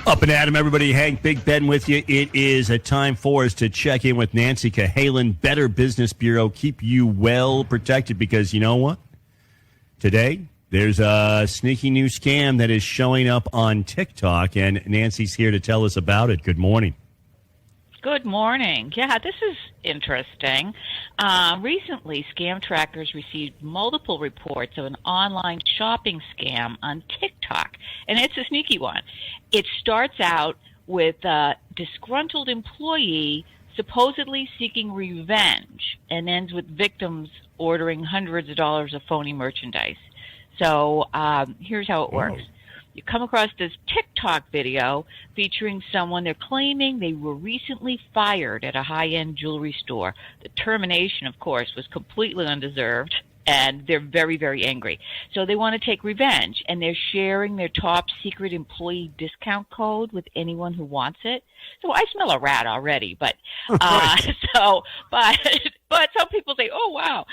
Up and Adam, everybody. Hank, Big Ben with you. It is a time for us to check in with Nancy Cahalen, Better Business Bureau. Keep you well protected because you know what? Today, there's a sneaky new scam that is showing up on TikTok, and Nancy's here to tell us about it. Good morning. Good morning. Yeah, this is interesting. Recently, scam trackers received multiple reports of an online shopping scam on TikTok, and it's a sneaky one. It starts out with a disgruntled employee supposedly seeking revenge and ends with victims ordering hundreds of dollars of phony merchandise. So here's how it works. You come across this TikTok video featuring someone. They're claiming they were recently fired at a high-end jewelry store. The termination, of course, was completely undeserved, and they're very, very angry. So they want to take revenge, and they're sharing their top secret employee discount code with anyone who wants it. So I smell a rat already, but but some people say, oh, wow,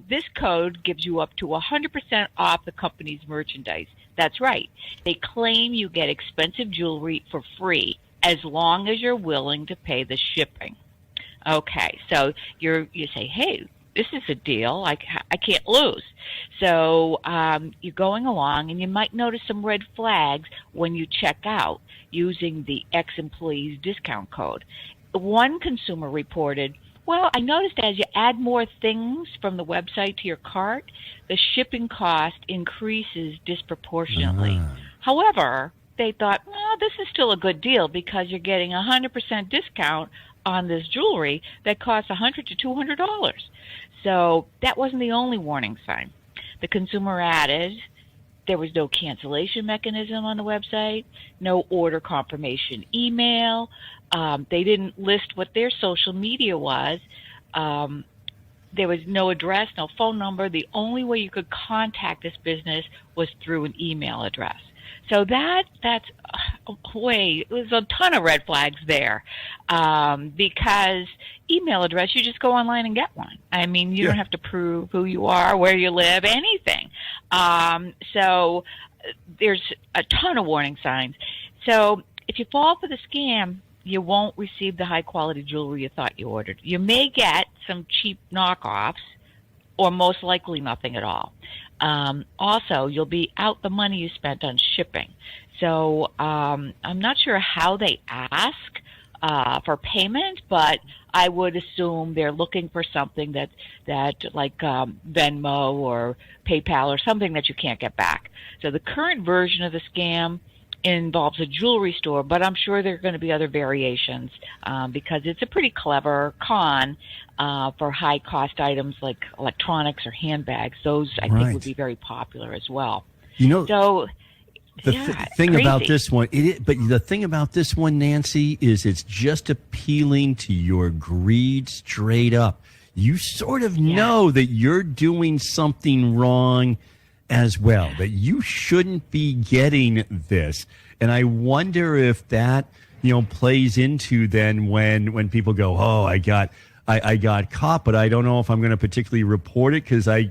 this code gives you up to 100% off the company's merchandise. That's right. They claim you get expensive jewelry for free as long as you're willing to pay the shipping. Okay, so you say, hey, this is a deal. I can't lose. So you're going along, and you might notice some red flags when you check out using the ex-employee's discount code. One consumer reported, well, I noticed as you add more things from the website to your cart, the shipping cost increases disproportionately. However, they thought, well, this is still a good deal because you're getting 100% discount on this jewelry that costs $100 to $200. So that wasn't the only warning sign. The consumer added there was no cancellation mechanism on the website, no order confirmation email. They didn't list what their social media was. There was no address, no phone number. The only way you could contact this business was through an email address. So that's there's a ton of red flags there because email address, you just go online and get one. I mean, you don't have to prove who you are, where you live, anything. So there's a ton of warning signs. So if you fall for the scam, you won't receive the high-quality jewelry you thought you ordered. You may get some cheap knockoffs or most likely nothing at all. Also, you'll be out the money you spent on shipping. So I'm not sure how they ask for payment, but I would assume they're looking for something that like Venmo or PayPal or something that you can't get back. So the current version of the scam involves a jewelry store, but I'm sure there are going to be other variations because it's a pretty clever con for high-cost items like electronics or handbags. Those, I think, would be very popular as well. You know, so the thing about this one, but the thing about this one, Nancy, is it's just appealing to your greed straight up. You sort of know that you're doing something wrong as well, that you shouldn't be getting this. And I wonder if that, plays into then when people go, oh, I got caught, but I don't know if I'm going to particularly report it because I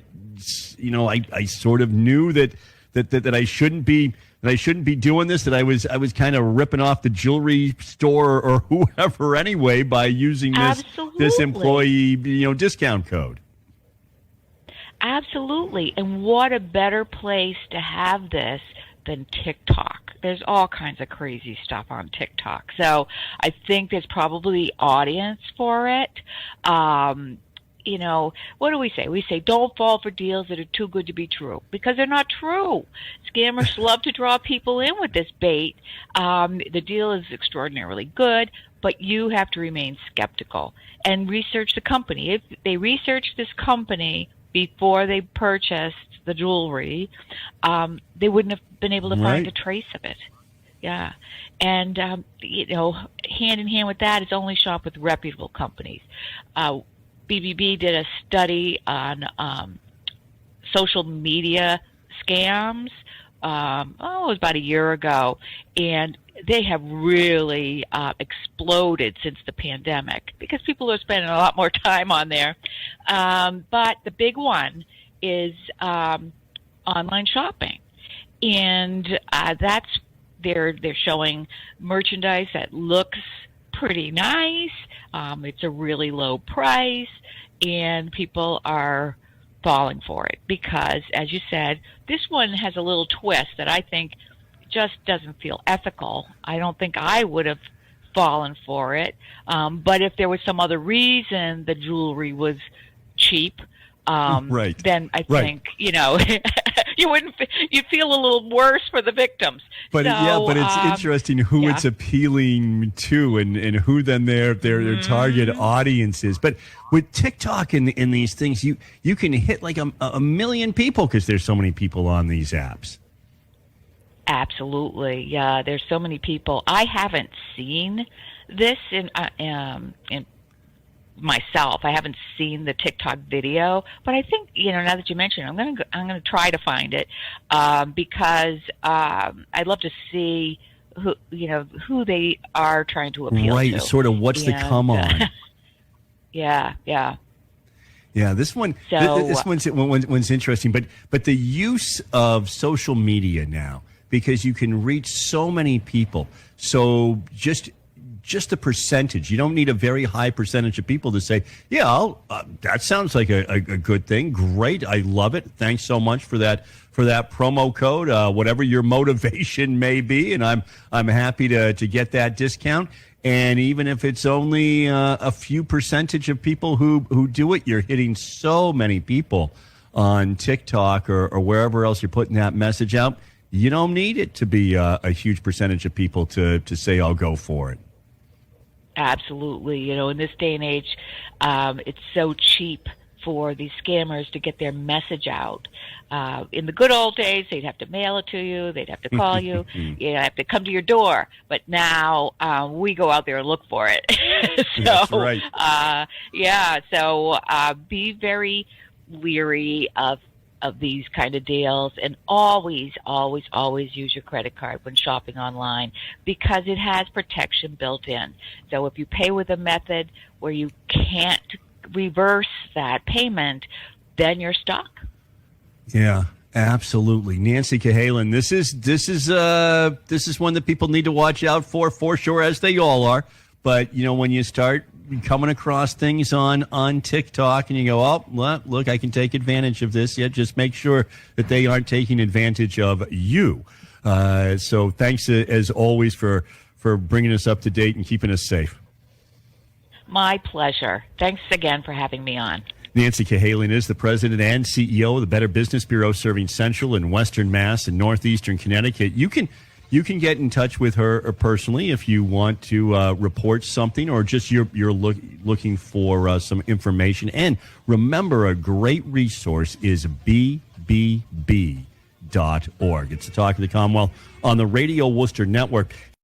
sort of knew that I shouldn't be doing this, that I was kind of ripping off the jewelry store or whoever anyway by using this employee discount code. Absolutely. And what a better place to have this than TikTok. There's all kinds of crazy stuff on TikTok. So I think there's probably audience for it. What do we say? We say don't fall for deals that are too good to be true because they're not true. Scammers love to draw people in with this bait. The deal is extraordinarily good, but you have to remain skeptical and research the company. If they research this company before they purchased the jewelry, they wouldn't have been able to find a trace of it. Yeah. And, hand in hand with that is only shop with reputable companies. BBB did a study on social media scams. It was about a year ago, and they have really exploded since the pandemic because people are spending a lot more time on there. But the big one is online shopping, and that's they're showing merchandise that looks pretty nice. It's a really low price, and people are falling for it because, as you said, this one has a little twist that I think just doesn't feel ethical. I don't think I would have fallen for it. But if there was some other reason the jewelry was cheap, right. then I think, you'd feel a little worse for the victims. But but it's interesting who it's appealing to and who then their target audience is. But with TikTok and these things, you can hit like a million people because there's so many people on these apps. Absolutely. Yeah, there's so many people. I haven't seen this in myself. I haven't seen the TikTok video, but I think, now that you mention it, I'm going to try to find it because I'd love to see who they are trying to appeal to. Right, sort of what's the come on. Yeah. Yeah, this one. This one's interesting, but the use of social media now, because you can reach so many people. So just a percentage. You don't need a very high percentage of people to say, yeah, that sounds like a good thing. Great, I love it. Thanks so much for that promo code, whatever your motivation may be, and I'm happy to get that discount. And even if it's only a few percentage of people who do it, you're hitting so many people on TikTok or wherever else you're putting that message out. You don't need it to be a huge percentage of people to say, I'll go for it. Absolutely. In this day and age, it's so cheap for these scammers to get their message out. In the good old days, they'd have to mail it to you. They'd have to call you. You'd have to come to your door. But now we go out there and look for it. So, that's right. So be very leery of these kind of deals, and always use your credit card when shopping online because it has protection built in. So if you pay with a method where you can't reverse that payment, then you're stuck. Yeah, absolutely. Nancy Cahalen, this is one that people need to watch out for sure, as they all are. But when you start coming across things on TikTok and you go, oh, well, look, I can take advantage of this. Yeah, just make sure that they aren't taking advantage of you. So thanks as always for bringing us up to date and keeping us safe. My pleasure. Thanks again for having me on. Nancy Cahalen is the president and CEO of the Better Business Bureau, serving Central and Western Mass and Northeastern Connecticut. You can get in touch with her personally if you want to report something or just you're looking for some information. And remember, a great resource is bbb.org. It's the Talk of the Commonwealth on the Radio Worcester Network.